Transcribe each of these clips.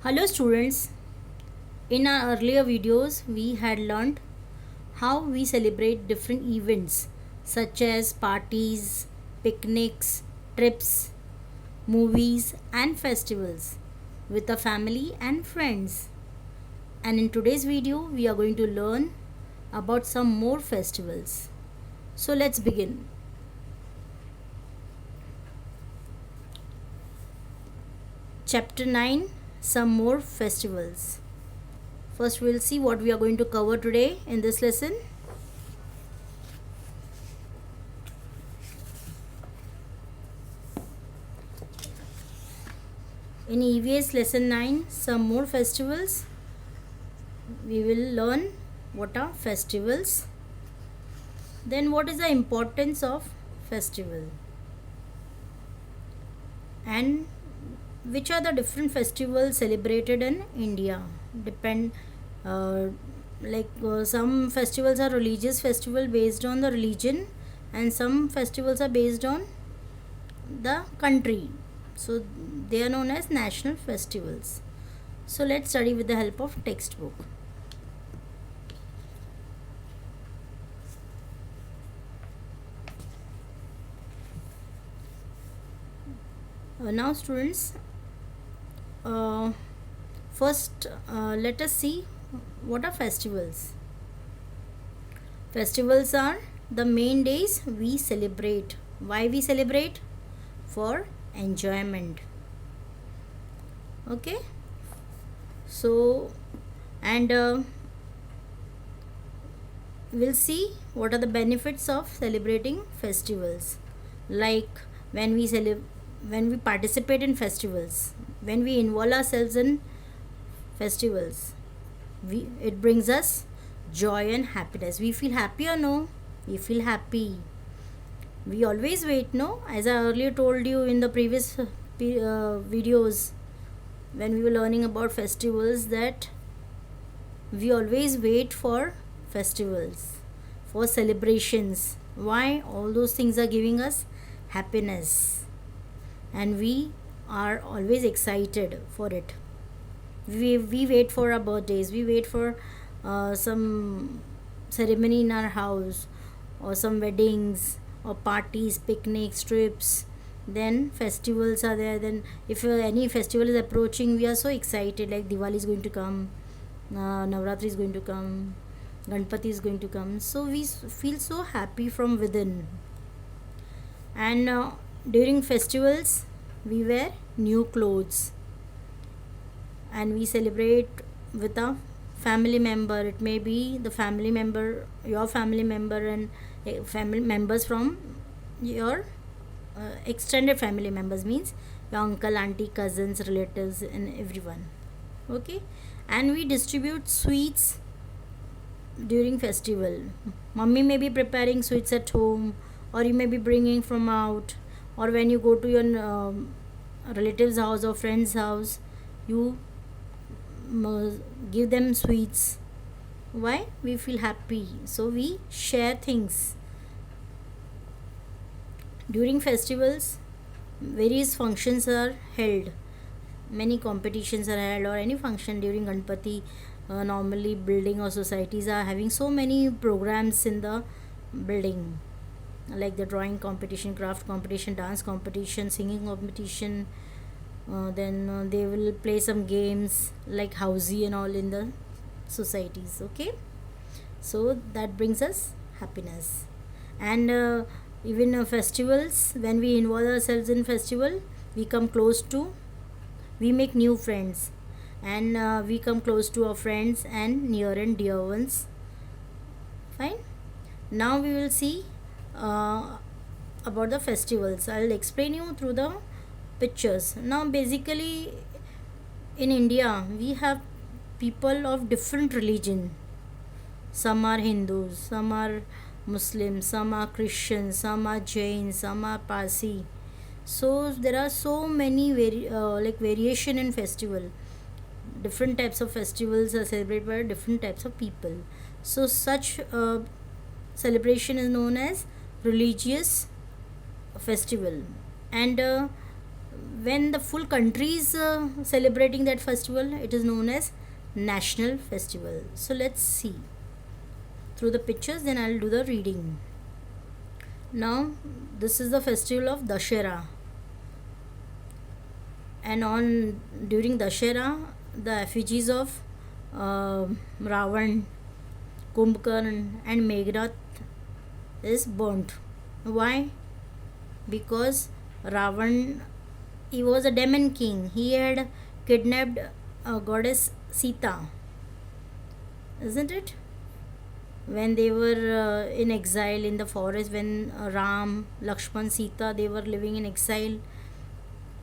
Hello students, in our earlier videos we had learned how we celebrate different events such as parties, picnics, trips, movies and festivals with the family and friends. And in today's video we are going to learn about some more festivals. So let's begin. Chapter 9, some more festivals. First we'll see what we are going to cover today in this lesson. In EVS lesson 9, some more festivals, we will learn what are festivals, then what is the importance of festival, and which are the different festivals celebrated in India. Uh, some festivals are religious festival based on the religion, and some festivals are based on the country, so they are known as national festivals. So let's study with the help of textbook. Now students, first let us see what are festivals. Festivals are the main days we celebrate. Why we celebrate? For enjoyment. Okay, so and we'll see what are the benefits of celebrating festivals. Like when we participate in festivals, when we involve ourselves in festivals, it brings us joy and happiness. We feel happy or no? We feel happy. We always wait, no? As I earlier told you in the previous videos when we were learning about festivals, that we always wait for festivals, for celebrations. Why? All those things are giving us happiness, and we are always excited for it. We wait for our birthdays, we wait for some ceremony in our house, or some weddings or parties, picnics, trips. Then festivals are there. Then if any festival is approaching, we are so excited, like Diwali is going to come, Navratri is going to come, Ganpati is going to come, so we feel so happy from within. And during festivals we wear new clothes, and we celebrate with a family member. It may be the family member, your family member, and family members from your extended family members, means your uncle, auntie, cousins, relatives and everyone. Okay, and we distribute sweets during festival. Mummy may be preparing sweets at home, or you may be bringing from out, or when you go to your relatives house or friend's house, you give them sweets. Why? We feel happy, so we share things. During festivals various functions are held, many competitions are held, or any function during Ganpati. Normally building or societies are having so many programs in the building, like the drawing competition, craft competition, dance competition, singing competition. Then they will play some games like housey and all in the societies. Okay, so that brings us happiness. And even festivals, when we involve ourselves in festival, we come close to, we make new friends, and we come close to our friends and near and dear ones. Fine. Now we will see about the festivals. I'll explain you through the pictures. Now basically in India we have people of different religion. Some are Hindus, some are Muslims, some are Christians, some are Jains, some are Parsi. So there are so many variation in festival. Different types of festivals are celebrated by different types of people. So such celebration is known as religious festival. And when the full country is celebrating that festival, it is known as national festival. So let's see through the pictures, then I'll do the reading. Now this is the festival of Dashera, and on during Dashera, the effigies of Ravan, Kumbhakarn and Meghnad is burnt. Why? Because Ravan, he was a demon king. He had kidnapped goddess Sita, isn't it? When they were in exile in the forest, when Ram, Lakshman, Sita, they were living in exile,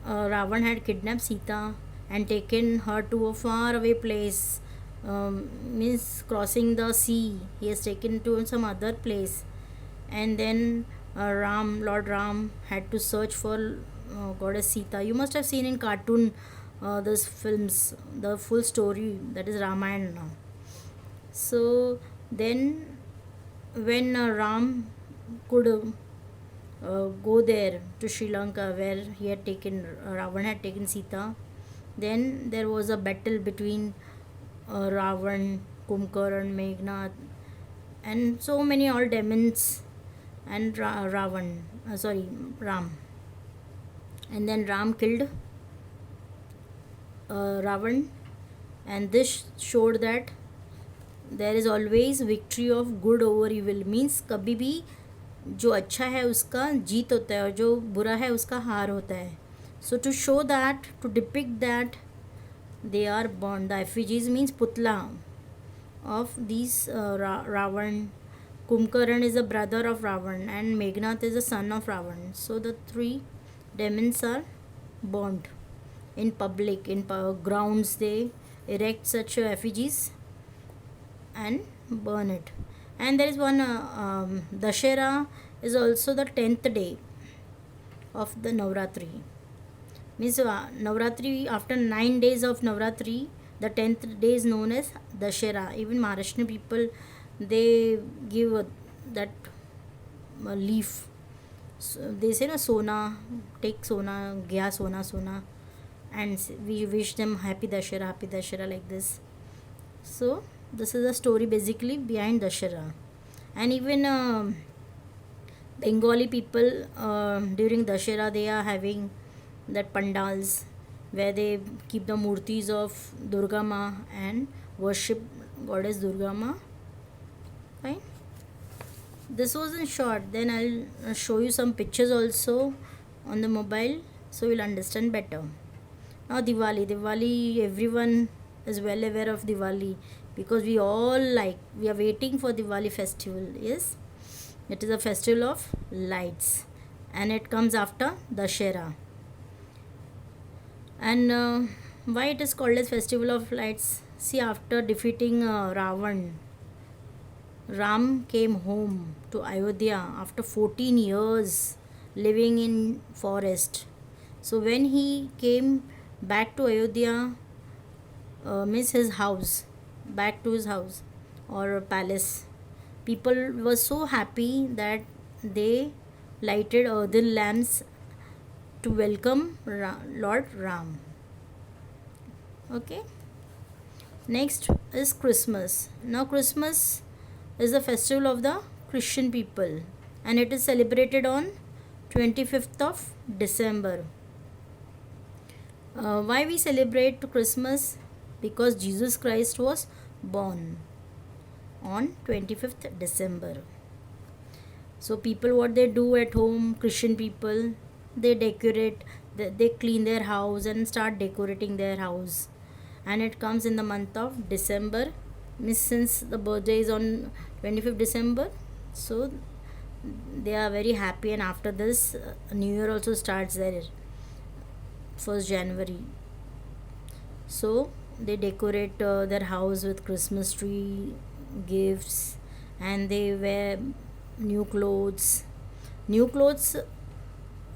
Ravan had kidnapped Sita and taken her to a far away place, means crossing the sea. He has taken to some other place, and then Lord Ram, had to search for goddess Sita. You must have seen in cartoon those films, the full story, that is Ramayana now. So then, when Ram could go there to Sri Lanka, where he had taken Ravan had taken Sita, then there was a battle between Ravan, Kumbhakarn, Meghnad, and so many all demons, and Ram. And then Ram killed Ravan, and this showed that there is always victory of good over evil. Means कभी भी जो अच्छा है उसका जीत होता है और जो बुरा है उसका हार होता है. So to show that, to depict that, they are burned. The effigies means putla of these Ravan. Kumbhakarn is the brother of Ravan and Meghnad is the son of Ravan. So the three demons are burnt in public, in grounds. They erect such effigies and burn it. And there is one Dashera is also the 10th day of the Navratri. Means Navratri, after 9 days of Navratri, the 10th day is known as Dashera. Even Maharashtrian people, they give that leaf. So they say na sona, take sona, gya sona, and we wish them happy Dashera like this. So this is the story basically behind Dashera. And even Bengali people during Dashera, they are having that pandals where they keep the murtis of Durga Ma and worship goddess Durga Ma. Fine. This was in short. Then I'll show you some pictures also on the mobile, so you'll understand better. Now Diwali, everyone is well aware of Diwali, because we are waiting for Diwali festival. Yes, it is a festival of lights, and it comes after Dashera. And why it is called as festival of lights? See, after defeating Ravan, Ram came home to Ayodhya after 14 years living in forest. So when he came back to Ayodhya, means his house, back to his house or palace, people were so happy that they lighted earthen lamps to welcome Lord Ram. Okay. Next is Christmas. Now Christmas is the festival of the Christian people, and it is celebrated on 25th of December. Why we celebrate Christmas? Because Jesus Christ was born on 25th December. So people, what they do at home, Christian people, they decorate, they clean their house and start decorating their house, and it comes in the month of December. Since the birthday is on 25th December, so they are very happy. And after this, New Year also starts there, 1st January. So they decorate their house with Christmas tree, gifts, and they wear new clothes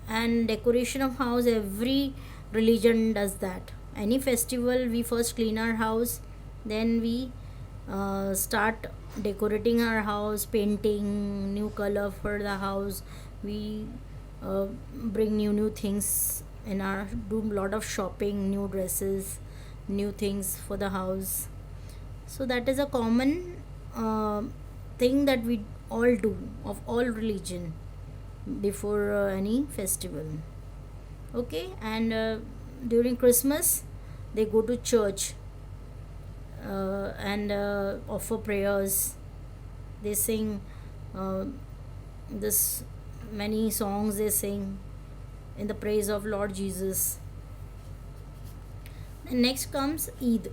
and decoration of house. Every religion does that. Any festival, we first clean our house, then we start decorating our house, painting new color for the house. We bring new things in our do lot of shopping, new dresses, new things for the house. So that is a common uh, thing that we all do of all religion before any festival. Okay, and during Christmas they go to church and offer prayers. They sing uh, this many songs they sing in the praise of Lord Jesus. And next comes Eid.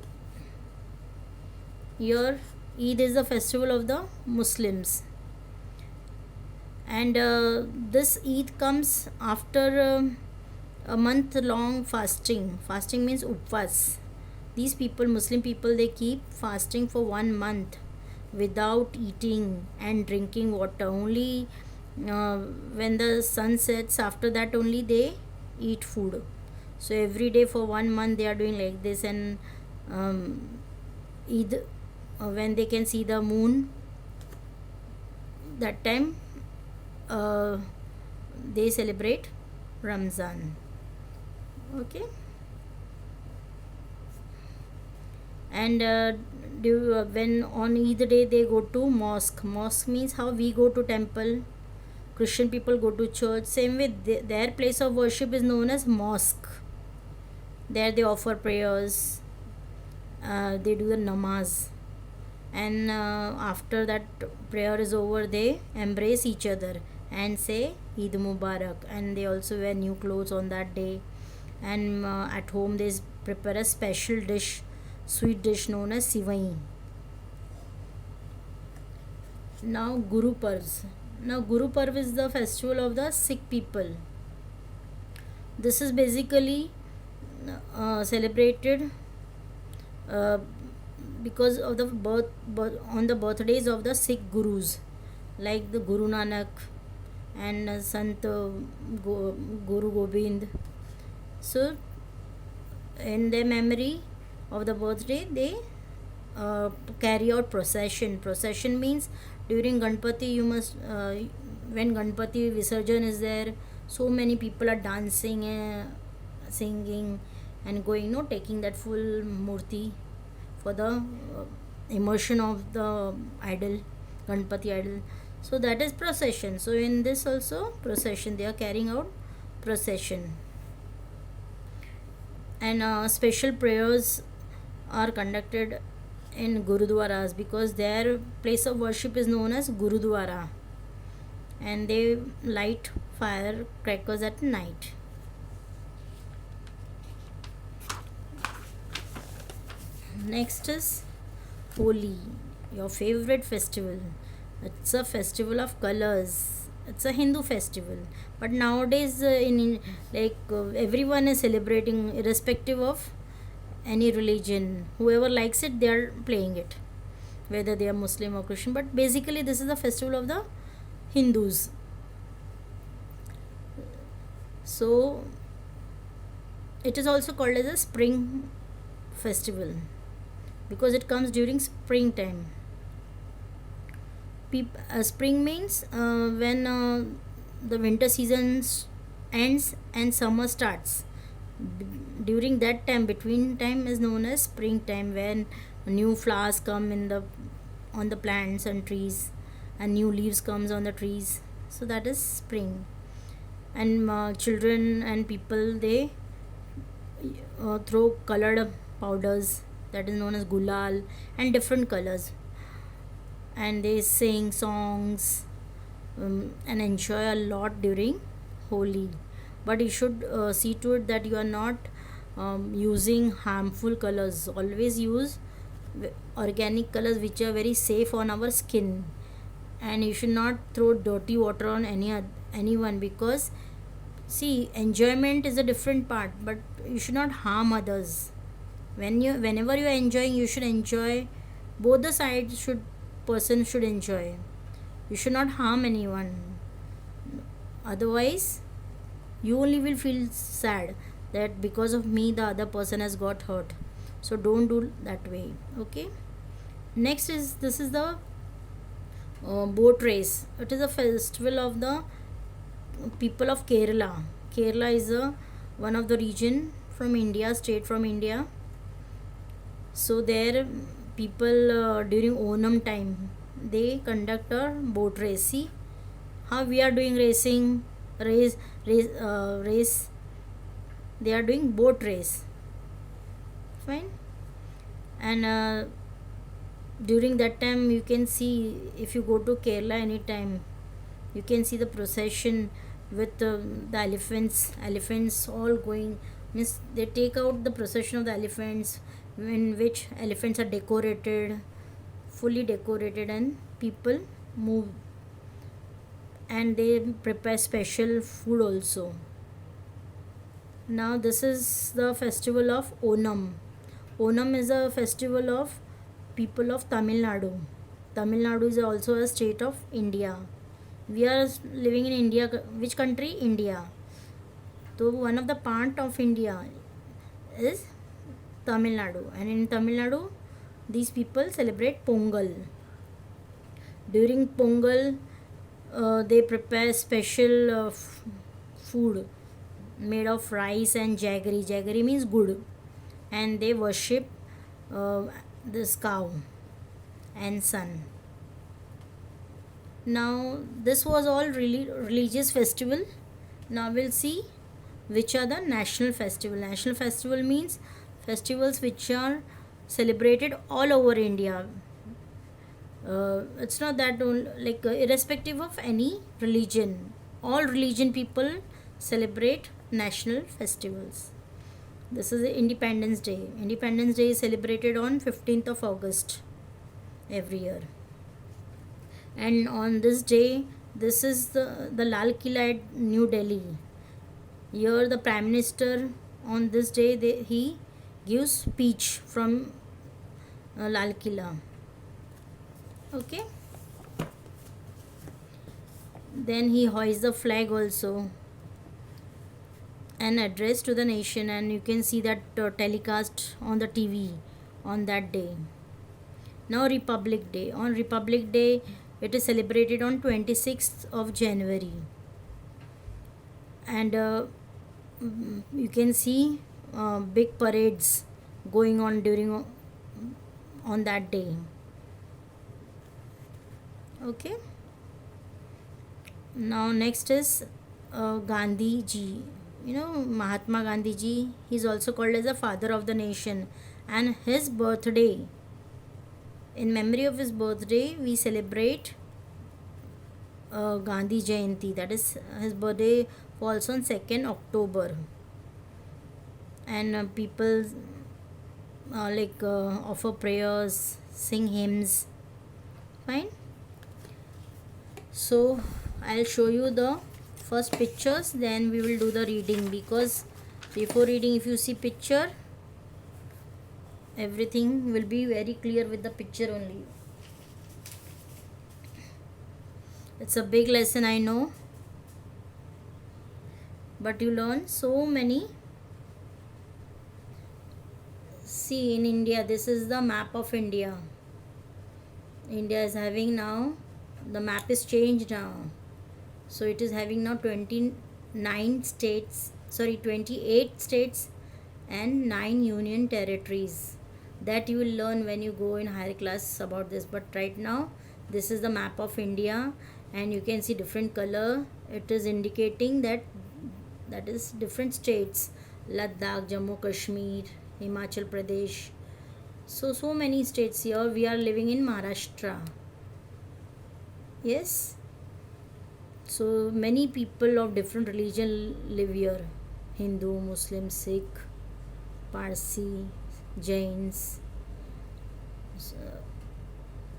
Here, Eid is the festival of the Muslims, and this Eid comes after a month long fasting. Fasting means upvas. These people, Muslim people, they keep fasting for 1 month without eating and drinking water. Only uh, when the sun sets, after that only they eat food. So every day for 1 month they are doing like this, and Eid, when they can see the moon, that time uh, they celebrate Ramzan. Okay, and when on Eid day they go to mosque. Mosque means how we go to temple. Christian people go to church. Same way, their place of worship is known as mosque. There they offer prayers. They do the namaz, and after that prayer is over, they embrace each other and say Eid Mubarak. And they also wear new clothes on that day. And at home they prepare a special dish, sweet dish known as Sivai. Now Guru Parvs. Now Guru Parv is the festival of the Sikh people. This is basically celebrated uh, because of the birth on the birthdays of the Sikh gurus, like the Guru Nanak and Sant Guru Gobind. So in their memory of the birthday, they carry out procession. Procession means during Ganpati, you must when Ganpati Visarjan is there, so many people are dancing, singing, and going, taking that full murti for the immersion of the idol, Ganpati idol. So that is procession. So in this also procession, they are carrying out procession, and special prayers are conducted in Gurudwaras, because their place of worship is known as Gurudwara, and they light firecrackers at night. Next is Holi, your favorite festival. It's a festival of colors. It's a Hindu festival, but nowadays everyone is celebrating irrespective of any religion. Whoever likes it, they are playing it, whether they are Muslim or Christian. But basically, this is the festival of the Hindus. So it is also called as a spring festival because it comes during springtime. Spring means when the winter season ends and summer starts. During that time, between time is known as springtime, when new flowers come on the plants and trees, and new leaves comes on the trees. So that is spring. And children and people, they throw colored powders, that is known as gulal, and different colors, and they sing songs and enjoy a lot during Holi. But you should see to it that you are not using harmful colors. Always use organic colors which are very safe on our skin, and you should not throw dirty water on anyone, because see, enjoyment is a different part, but you should not harm others. Whenever you are enjoying, you should enjoy. Both the sides person should enjoy. You should not harm anyone, otherwise you only will feel sad that because of me the other person has got hurt. So don't do that way. Okay, next is this is the boat race. It is a festival of the people of Kerala. Kerala is a one of the region from India, state from India. So there people during Onam time they conduct a boat race. See how we are doing racing, race. They are doing boat race. Fine. And during that time you can see, if you go to Kerala anytime, you can see the procession with the elephants all going, means they take out the procession of the elephants, in which elephants are decorated, fully decorated, and people move, and they prepare special food also. Now this is the festival of Onam. Onam is a festival of people of Tamil Nadu. Tamil Nadu is also a state of India. We are living in India. Which country? India. So one of the part of India is Tamil Nadu, and in Tamil Nadu these people celebrate Pongal. During Pongal they prepare special food made of rice and jaggery. Jaggery means good, and they worship uh, this cow and sun. Now this was all really religious festival. Now we'll see which are the national festival. National festival means festivals which are celebrated all over India. It's not that like irrespective of any religion, all religion people celebrate national festivals. This is Independence Day. Independence Day is celebrated on 15th of August every year. And on this day, this is the Lal Killa at New Delhi. Here the Prime Minister, on this day he gives speech from Lal Killa. Okay. Then he hoists the flag also, an address to the nation, and you can see that telecast on the TV on that day. Now Republic Day. On Republic Day it is celebrated on 26th of January, and you can see big parades going on during on that day. Okay. Now next is Gandhi ji. You know, Mahatma Gandhi ji, he is also called as the father of the nation, and his birthday, in memory of his birthday we celebrate Gandhi Jayanti. That is, his birthday falls on 2nd October, and people offer prayers, sing hymns. Fine. So I'll show you the first pictures, then we will do the reading, because before reading if you see picture, everything will be very clear with the picture only. It's a big lesson, I know, but you learn so many. See, in India, this is the map of India. India is having now, the map is changed now, so it is having now 29 states, 28 states and 9 union territories. That you will learn when you go in higher class about this, but right now this is the map of India, and you can see different color. It is indicating that is different states: Ladakh, Jammu Kashmir, Himachal Pradesh. So many states here. We are living in Maharashtra. Yes. So many people of different religion live here: Hindu, Muslim, Sikh, Parsi, Jains.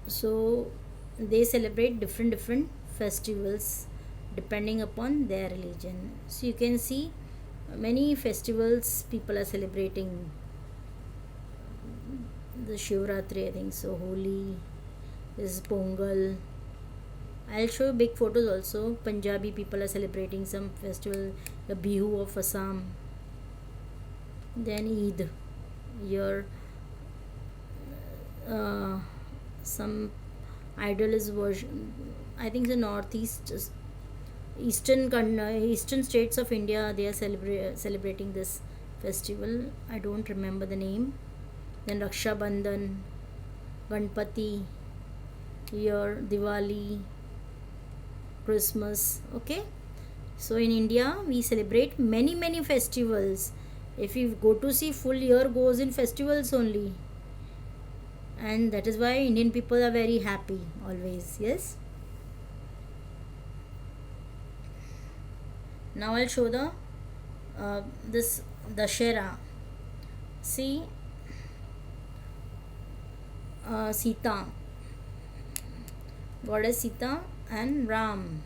So they celebrate different festivals depending upon their religion. So you can see many festivals people are celebrating. The Shivratri, I think so, Holi, is Pongal. I'll show you big photos also. Punjabi people are celebrating some festival, the Bihu of Assam. Then Eid. Here some idol is worship. I think the northeast eastern states of India, they are celebrating this festival. I don't remember the name. Then Raksha Bandhan, Ganpati, year Diwali, Christmas. Okay, so in India we celebrate many festivals. If you go to see, full year goes in festivals only, and that is why Indian people are very happy always. Yes. Now I'll show the this Dashera. See, Sita, goddess Sita and Ram.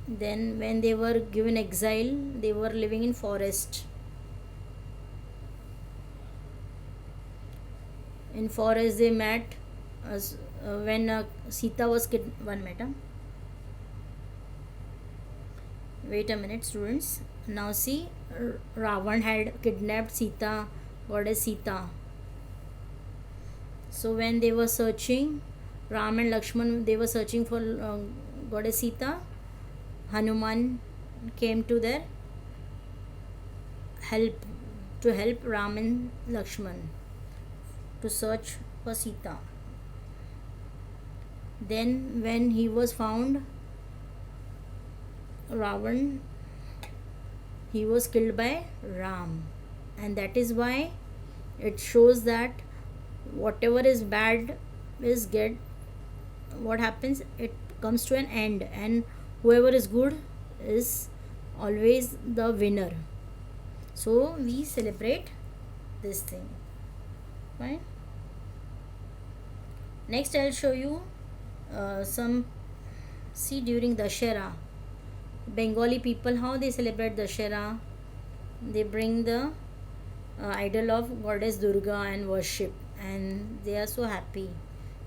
Then when they were given exile, they were living in forest. In forest they met when Sita was one minute. Wait a minute, students. Now see, Ravan had kidnapped Sita, goddess Sita. So when they were searching, Ram and Lakshman, they were searching for goddess Sita. Hanuman came to their help, to help Ram and Lakshman to search for Sita. Then when he was found, Ravan, he was killed by Ram, and that is why it shows that whatever is bad is get, what happens, it comes to an end, and whoever is good is always the winner. So we celebrate this thing. Fine. Next I'll show you some, see, during Dashera, Bengali people, how they celebrate Dashera. They bring the idol of goddess Durga and worship, and they are so happy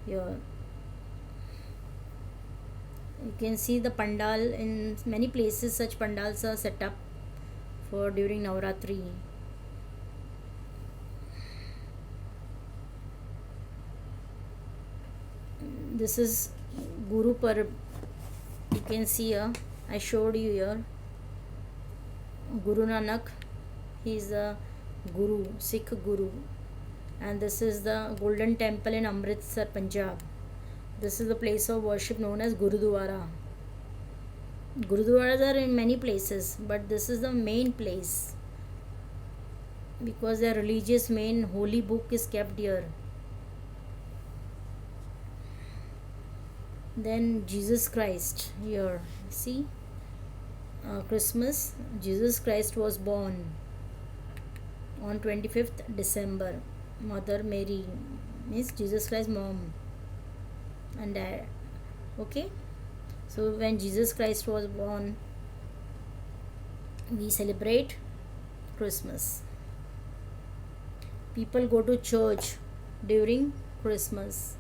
here. You can see the pandal in many places. Such pandals are set up for during Navratri. This is Guru Parv. You can see here, I showed you here, Guru Nanak. He is the Guru, Sikh Guru, and this is the Golden Temple in Amritsar, Punjab. This is the place of worship known as Gurudwara. Gurudwaras are in many places, but this is the main place because their religious main holy book is kept here. Then Jesus Christ here, see, Christmas, Jesus Christ was born on 25th December. Mother Mary means Jesus Christ's mom and dad. Okay, so when Jesus Christ was born, we celebrate Christmas. People go to church during Christmas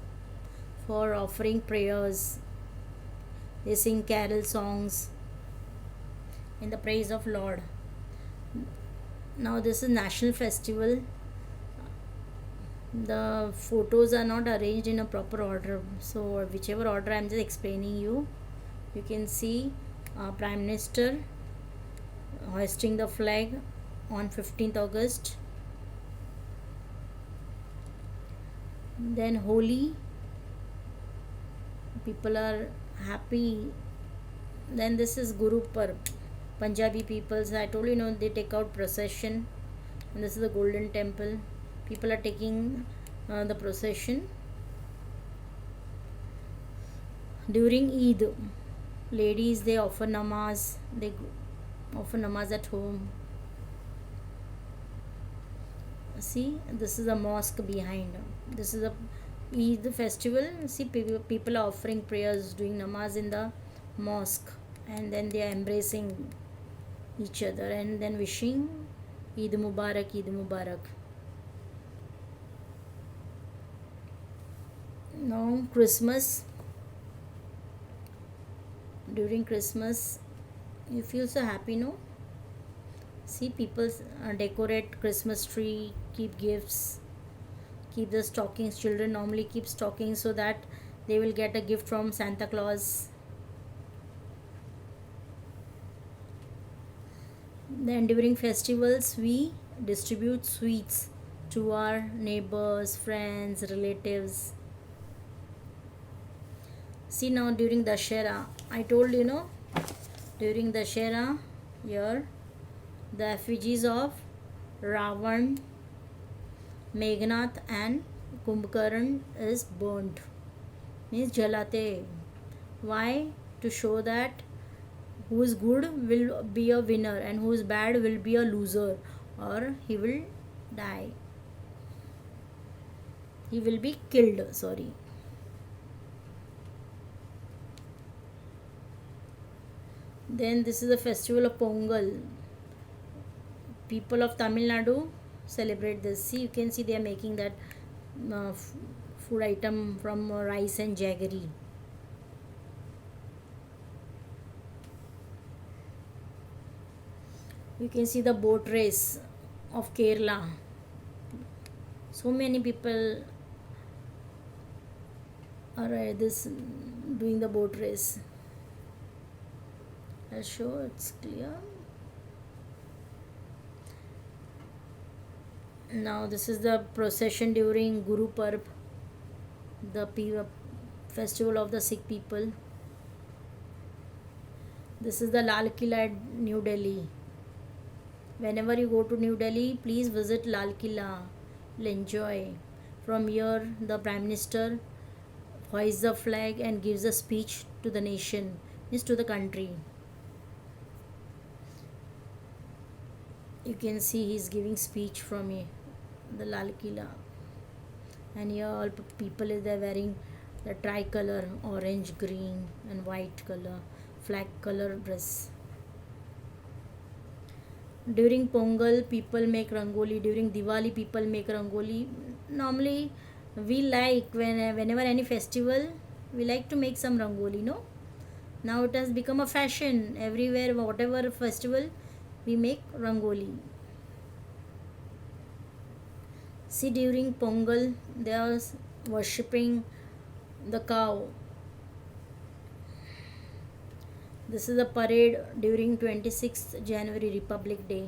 for offering prayers. They sing carol songs in the praise of Lord. Now this is national festival. The photos are not arranged in a proper order, so whichever order I am just explaining you. You can see Prime Minister hoisting the flag on 15th August. Then Holi, people are happy. Then this is Guru Parv. Punjabi peoples, I told you, they take out procession, and this is the Golden Temple. People are taking the procession. During Eid, ladies, they offer namaz. They offer namaz at home. See, this is a mosque behind. This is a Eid festival. See, people are offering prayers, doing namaz in the mosque, and then they are embracing each other and then wishing Eid Mubarak, Eid Mubarak. Now Christmas, during Christmas you feel so happy, no? See, people decorate Christmas tree, keep gifts, keep the stockings. Children normally keep stockings so that they will get a gift from Santa Claus. Then during festivals we distribute sweets to our neighbors, friends, relatives. See, now during Dashera, I told you know, during Dashera here the effigies of Ravan, Meghnad and Kumbhkarn is burnt, means jalate. Why? To show that who is good will be a winner and who is bad will be a loser, or he will die, he will be killed, sorry. Then this is the festival of Pongal. People of Tamil Nadu celebrate this. See, you can see they are making that food item from rice and jaggery. You can see the boat race of Kerala. So many people are this doing the boat race. I'll show it's clear. Now this is the procession during Guru Parb, the festival of the Sikh people. This is the Lal Killa at New Delhi. Whenever you go to New Delhi, please visit Lal Killa. You'll enjoy. From here, the Prime Minister hoists the flag and gives a speech to the nation, means to the country. You can see he's giving speech from here, the Lal Killa. And here all people is there wearing the tricolor, orange, green and white color, flag color dress. During Pongal, people make rangoli. During Diwali, people make rangoli. Normally, we like whenever any festival, we like to make some rangoli. No, now it has become a fashion everywhere. Whatever festival, we make rangoli. See, during Pongal, they are worshipping the cow. This is a parade during 26th January, Republic Day.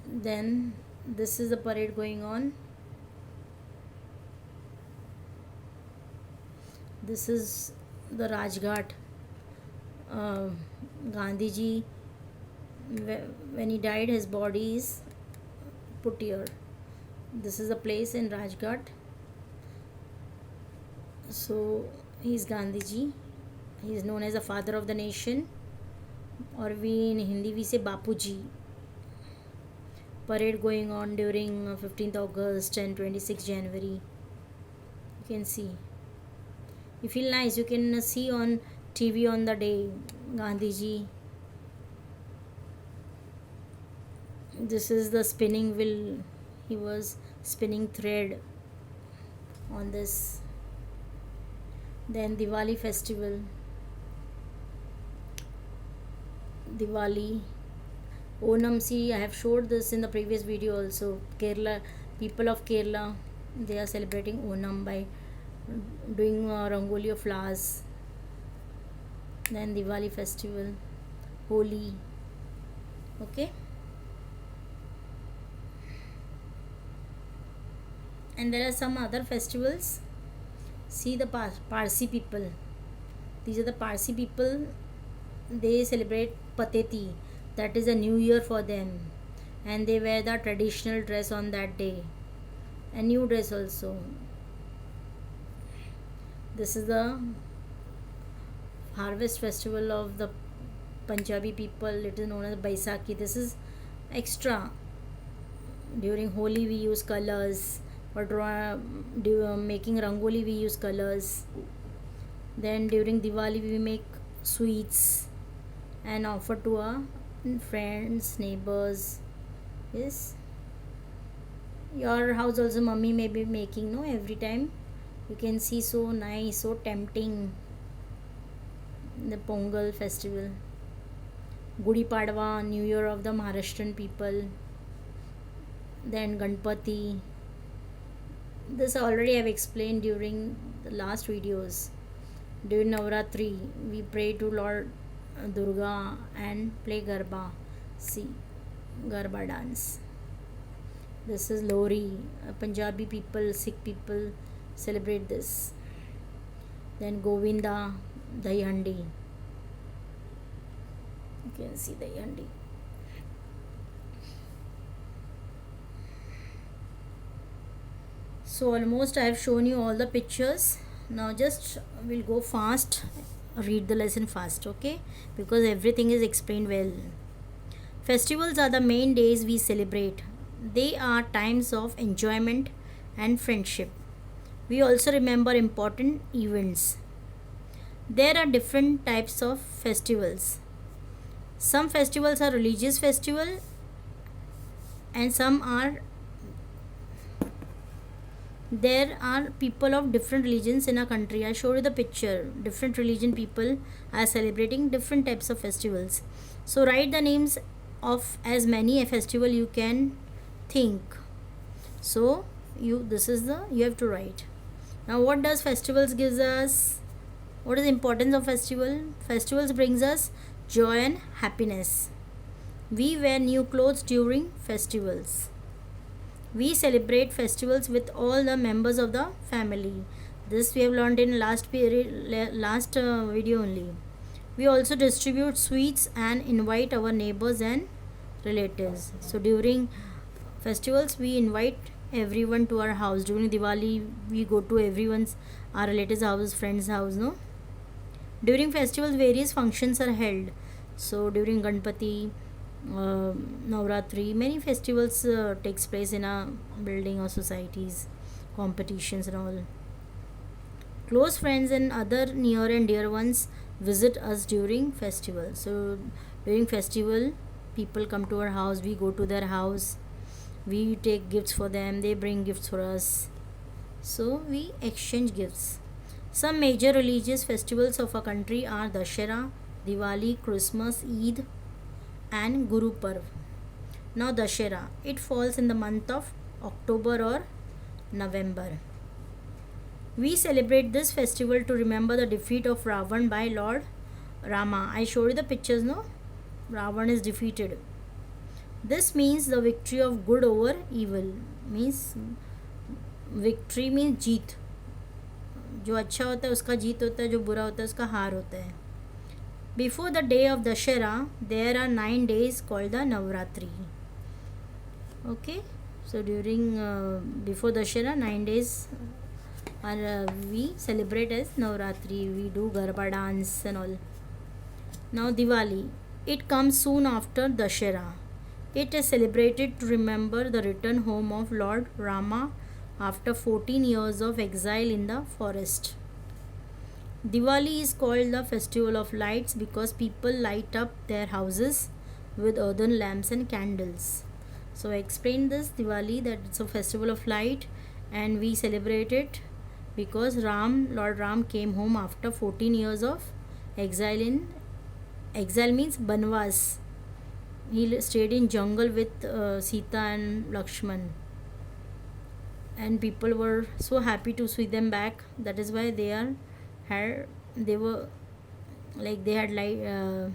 Then this is the parade going on. This is the Rajghat. Gandhiji, when he died, his body is put here. This is a place in Rajghat. So he is Gandhiji. He is known as the father of the nation, or we in Hindi we say Bapuji. Parade going on during 15th August and 26th January. You can see. You feel nice. You can see on TV on the day Gandhiji. This is the spinning wheel. He was spinning thread on this. Then Diwali festival. Diwali. Onam, see, I have showed this in the previous video also. Kerala, people of Kerala, they are celebrating Onam by doing rangoli of flowers. Then Diwali festival. Holi. Okay. And there are some other festivals. See the Parsi people. These are the Parsi people. They celebrate Pateti. That is a new year for them. And they wear the traditional dress on that day. A new dress also. This is the harvest festival of the Punjabi people. It is known as Baisakhi. This is extra. During Holi we use colors. For making rangoli we use colors. Then during Diwali we make sweets and offer to our friends, neighbors. Yes, your house also mummy may be making, no, every time. You can see, so nice, so tempting. The Pongal festival, Gudi Padwa, New Year of the Maharashtrian people. then Ganpati. This already I've explained during the last videos. During Navratri, we pray to Lord Durga and play Garba. See, Garba dance. This is Lohri. Punjabi people, Sikh people celebrate this. Then Govinda, Dahi Handi. You can see Dahi Handi. So almost I have shown you all the pictures. Now just we'll go fast, read the lesson fast, okay? Because everything is explained well. Festivals are the main days we celebrate. They are times of enjoyment and friendship. We also remember important events. There are different types of festivals. Some festivals are religious festival and some are there are people of different religions in our country. I showed you the picture. Different religion people are celebrating different types of festivals. So write the names of as many a festival you can think. So you have to write. Now what does festivals gives us? What is the importance of festival? Festivals brings us joy and happiness. We wear new clothes during festivals. We celebrate festivals with all the members of the family. This we have learned in last video only. We also distribute sweets and invite our neighbors and relatives. So during festivals we invite everyone to our house. During Diwali we go to everyone's our relatives house, friends house, no? During festivals various functions are held. So during Ganpati, Navratri, many festivals takes place in a building or societies, competitions and all. Close friends and other near and dear ones visit us during festival. So during festival, people come to our house. We go to their house. We take gifts for them. They bring gifts for us. So we exchange gifts. Some major religious festivals of our country are Dashera, Diwali, Christmas, Eid, and Guru Parv. Now Dashera, it falls in the month of October or November. We celebrate this festival to remember the defeat of Ravan by Lord Rama. I showed you the pictures, no? Ravan is defeated. This means the victory of good over evil. Means victory means जीत. जो अच्छा होता है उसका जीत होता है, जो बुरा होता है उसका हार होता है. Before the day of Dashera, there are 9 days called the Navratri. Okay, so during before Dashera, 9 days are we celebrate as Navratri. We do Garba dance and all. Now Diwali, it comes soon after Dashera. It is celebrated to remember the return home of Lord Rama after 14 years of exile in the forest. Diwali is called the festival of lights because people light up their houses with earthen lamps and candles. So I explained this Diwali that it's a festival of light and we celebrate it because Lord Ram came home after 14 years of exile. In exile means Banvas. He stayed in jungle with Sita and Lakshman, and people were so happy to see them back. That is why they were like they had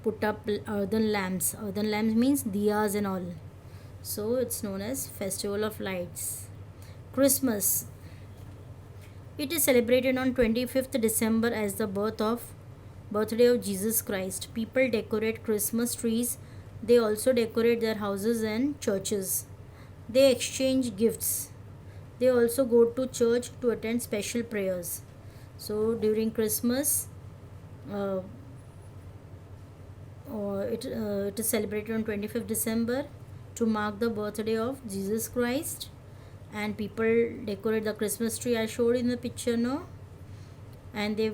put up earthen lamps. Earthen lamps means diyas and all. So it's known as Festival of Lights. Christmas. It is celebrated on 25th December as the birthday of Jesus Christ. People decorate Christmas trees. They also decorate their houses and churches. They exchange gifts. They also go to church to attend special prayers. So during Christmas, uh, it is celebrated on 25th December to mark the birthday of Jesus Christ, and people decorate the Christmas tree. I showed in the picture, no? And they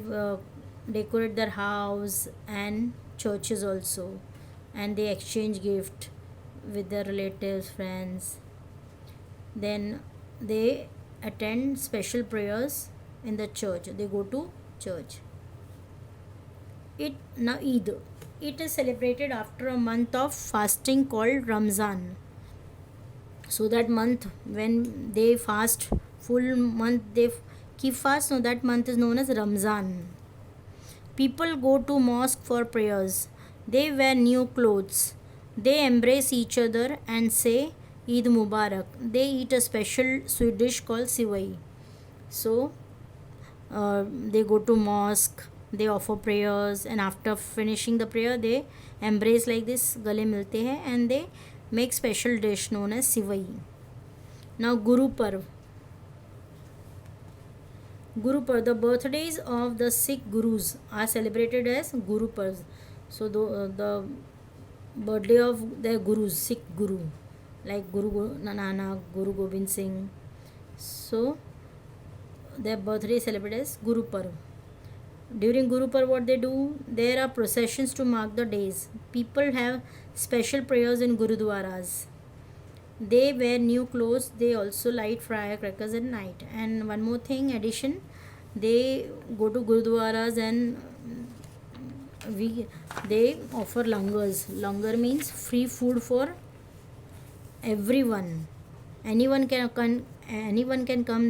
decorate their house and churches also, and they exchange gift with their relatives, friends. Then they attend special prayers in the church. They go to church. Eid. It is celebrated after a month of fasting called Ramzan. So that month when they fast, full month they keep fast, so that month is known as Ramzan. People go to mosque for prayers. They wear new clothes. They embrace each other and say Eid Mubarak. They eat a special sweet dish called sivai. So they go to mosque, they offer prayers, and after finishing the prayer they embrace like this, gale milte hai, and they make special dish known as sivai. Now Guru Parv, the birthdays of the Sikh gurus are celebrated as Guru Parv. So the birthday of their gurus, Sikh guru, like Nanak, Guru Gobind Singh. So their birthday is celebrated as Guru Parv. During Guru Parv, what they do? There are processions to mark the days. People have special prayers in Gurudwaras. They wear new clothes. They also light firecrackers at night. And one more thing, addition, they go to Gurudwaras and they offer langars. Langar means free food for everyone. Anyone can come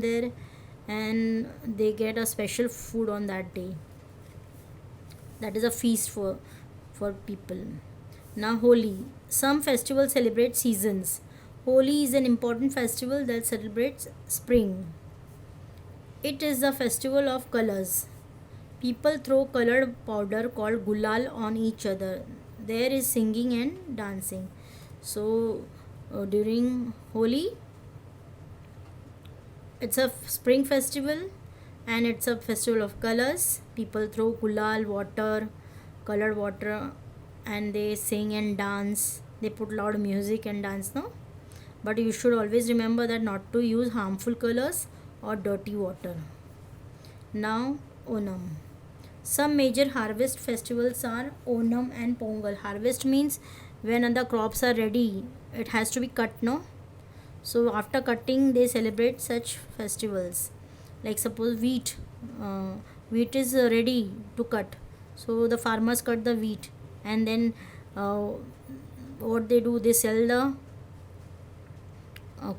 there, and they get a special food on that day. That is a feast for people. Now Holi. Some festivals celebrate seasons. Holi is an important festival that celebrates spring. It is a festival of colors. People throw colored powder called gulal on each other. There is singing and dancing. So during Holi, it's a spring festival and it's a festival of colors. People throw gulal, colored water, and they sing and dance. They put loud music and dance, no? But you should always remember that not to use harmful colors or dirty water. Now Onam. Some major harvest festivals are Onam and Pongal. Harvest means when the crops are ready, it has to be cut, no? So after cutting, they celebrate such festivals. Like suppose wheat is ready to cut. So the farmers cut the wheat, and then what they do, they sell the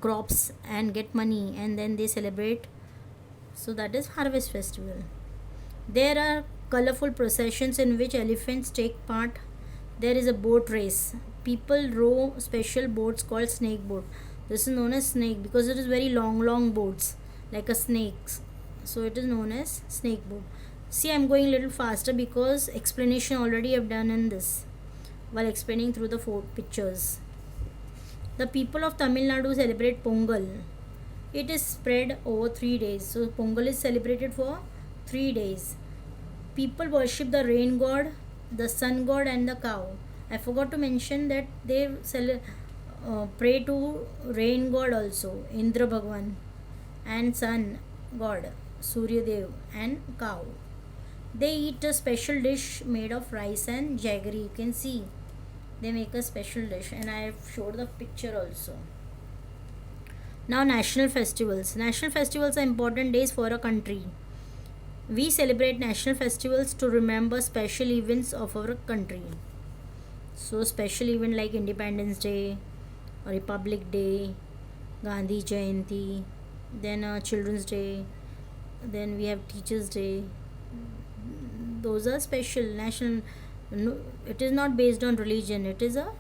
crops and get money, and then they celebrate. So that is harvest festival. There are colorful processions in which elephants take part. There is a boat race. People row special boats called snake boat. This is known as snake because it is very long boats like a snake. So it is known as snake boat. See, I'm going a little faster because explanation already I've done in this while explaining through the 4 pictures. The people of Tamil Nadu celebrate Pongal. It is spread over 3 days. So Pongal is celebrated for 3 days. People worship the rain god, the sun god, and the cow. I forgot to mention that they pray to rain god also, Indra Bhagwan, and sun god, Surya Dev, and cow. They eat a special dish made of rice and jaggery. You can see they make a special dish, and I have showed the picture also. Now national festivals. National festivals are important days for a country. We celebrate national festivals to remember special events of our country. So special event like Independence Day, Republic Day, Gandhi Jayanti, then Children's Day, then we have Teachers Day. Those are special national. No, it is not based on religion. It is a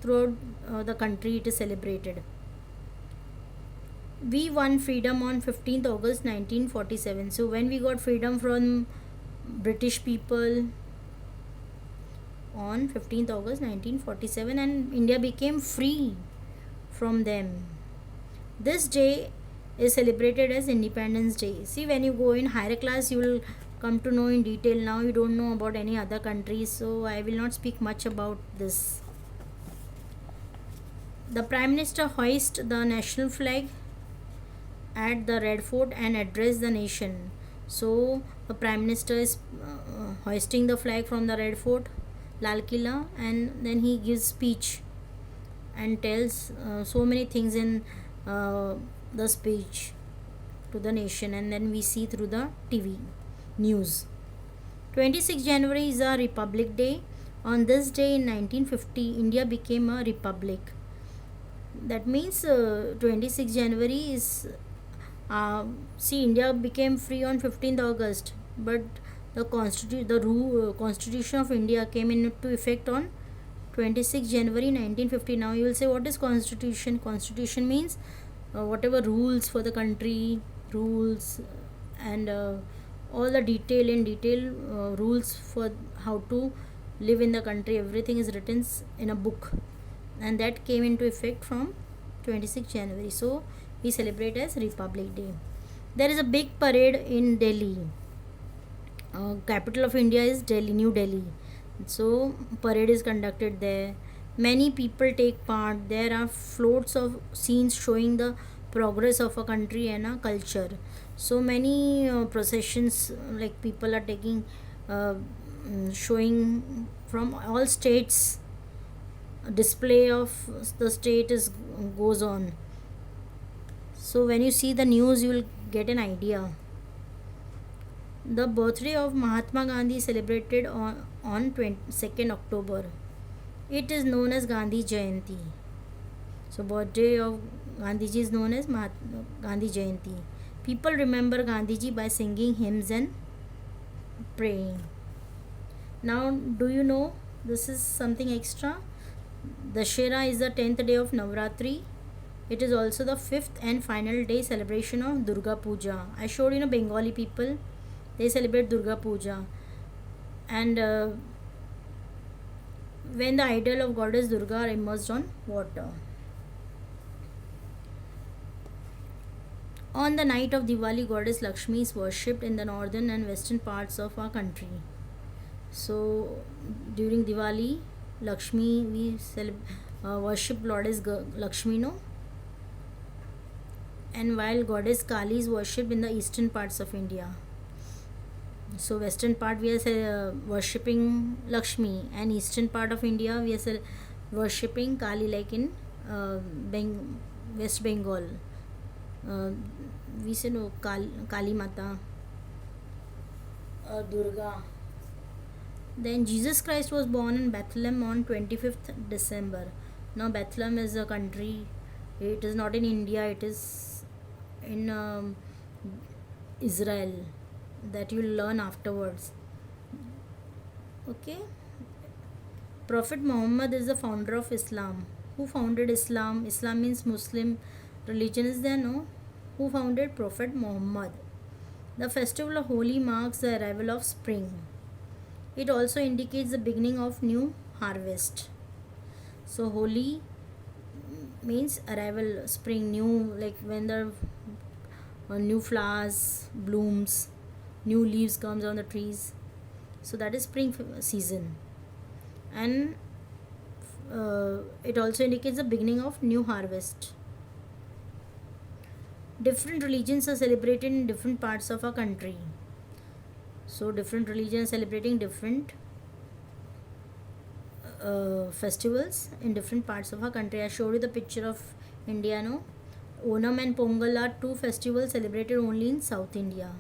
throughout the country it is celebrated. We won freedom on 15th August 1947. So when we got freedom from British people on 15th August 1947, and India became free from them. This day is celebrated as Independence Day. See, when you go in higher class, you will come to know in detail. Now you don't know about any other countries, so I will not speak much about this. The Prime Minister hoists the national flag at the Red Fort and address the nation. So the Prime Minister is hoisting the flag from the Red Fort, Lal Killa, and then he gives speech and tells so many things in the speech to the nation, and then we see through the TV news. 26 January is a Republic Day. On this day in 1950, India became a republic. That means 26 January is see, India became free on 15th August, but Constitution of India came into effect on 26 January 1950. Now you will say, what is Constitution? Constitution means whatever rules for the country, rules, and all the detail rules for how to live in the country. Everything is written in a book, and that came into effect from 26 January. So we celebrate as Republic Day. There is a big parade in Delhi. Capital of India is Delhi, New Delhi. So parade is conducted there. Many people take part. There are floats of scenes showing the progress of a country and a culture. So many processions, like people are taking, showing from all states. A display of the state is goes on. So when you see the news, you will get an idea. The birthday of Mahatma Gandhi is celebrated on 22nd October. It is known as Gandhi Jayanti. So birthday of Gandhiji is known as Gandhi Jayanti. People remember Gandhiji by singing hymns and praying. Now, do you know this is something extra? Dashera is the 10th day of Navratri. It is also the 5th and final day celebration of Durga Puja. I showed you Bengali people, they celebrate Durga Puja. And when the idol of goddess Durga are immersed on water. On the night of Diwali, goddess Lakshmi is worshipped in the northern and western parts of our country. So during Diwali, Lakshmi, we worship goddess Lakshmi, no? And while goddess Kali is worshipped in the eastern parts of India. So western part we are worshipping Lakshmi, and eastern part of India we are worshipping Kali, like in West Bengal. We say no, Kali Mata, Durga. Then Jesus Christ was born in Bethlehem on 25th December. Now Bethlehem is a country. It is not in India. It is in Israel. That you will learn afterwards. Okay. Prophet Muhammad is the founder of Islam. Who founded Islam? Islam means Muslim religion is there, no? Who founded? Prophet Muhammad. The festival of Holi marks the arrival of spring. It also indicates the beginning of new harvest. So Holi means arrival, spring, new, like when the new flowers blooms, new leaves comes on the trees. So that is spring season. And it also indicates the beginning of new harvest. Different religions are celebrated in different parts of our country. So different religions celebrating different festivals in different parts of our country. I showed you the picture of India, no? Onam and Pongal are two festivals celebrated only in South India.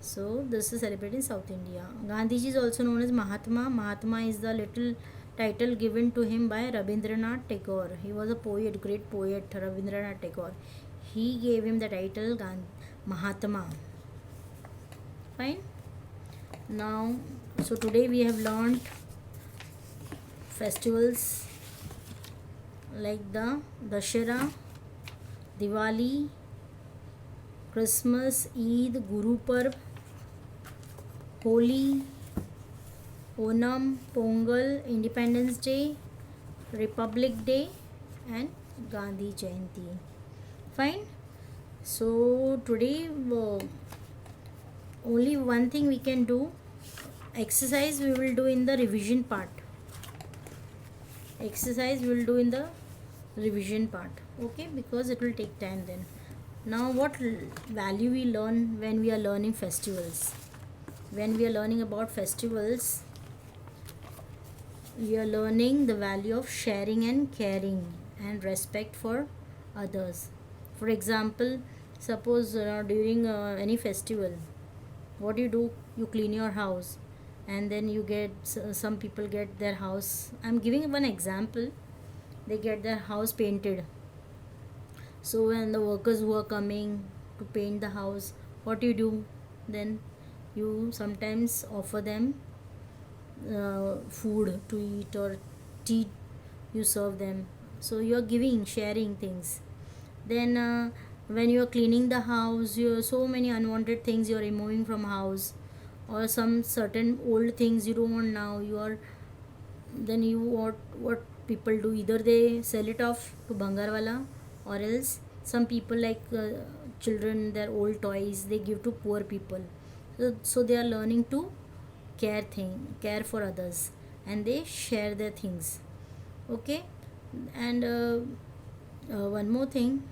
So this is celebrated in South India. Gandhiji is also known as Mahatma. Mahatma is the little title given to him by Rabindranath Tagore. He was a poet, great poet, Rabindranath Tagore. He gave him the title Mahatma. Fine. Now, so today we have learned festivals like the Dashera, Diwali, Christmas, Eid, Guru Parv, Holi, Onam, Pongal, Independence Day, Republic Day, and Gandhi Jayanti. Fine. So today only one thing we can do, exercise we will do in the revision part. Exercise we will do in the revision part, okay, because it will take time then. Now what value we learn when we are learning festivals? When we are learning about festivals, we are learning the value of sharing and caring and respect for others. For example, suppose during any festival, what do? You clean your house, and then you get some people get their house, I'm giving one example, they get their house painted, So when the workers who are coming to paint the house, what you do then? You sometimes offer them food to eat, or tea you serve them. So you are giving, sharing things. Then when you are cleaning the house, you have so many unwanted things you are removing from house, or some certain old things you don't want now, you are, then you, what people do, either they sell it off to bhangarwala, or else some people, like children, their old toys they give to poor people. So they are learning to care for others, and they share their things. Okay. And one more thing,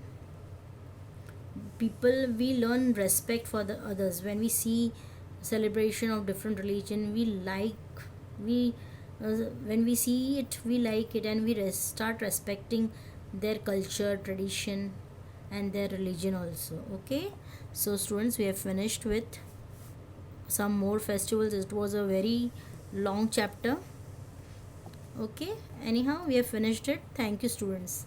people, we learn respect for the others when we see celebration of different religion. We when we see it, we like it, and we start respecting their culture, tradition, and their religion also. Okay. So students, we have finished with some more festivals. It was a very long chapter. Okay. Anyhow, we have finished it. Thank you, students.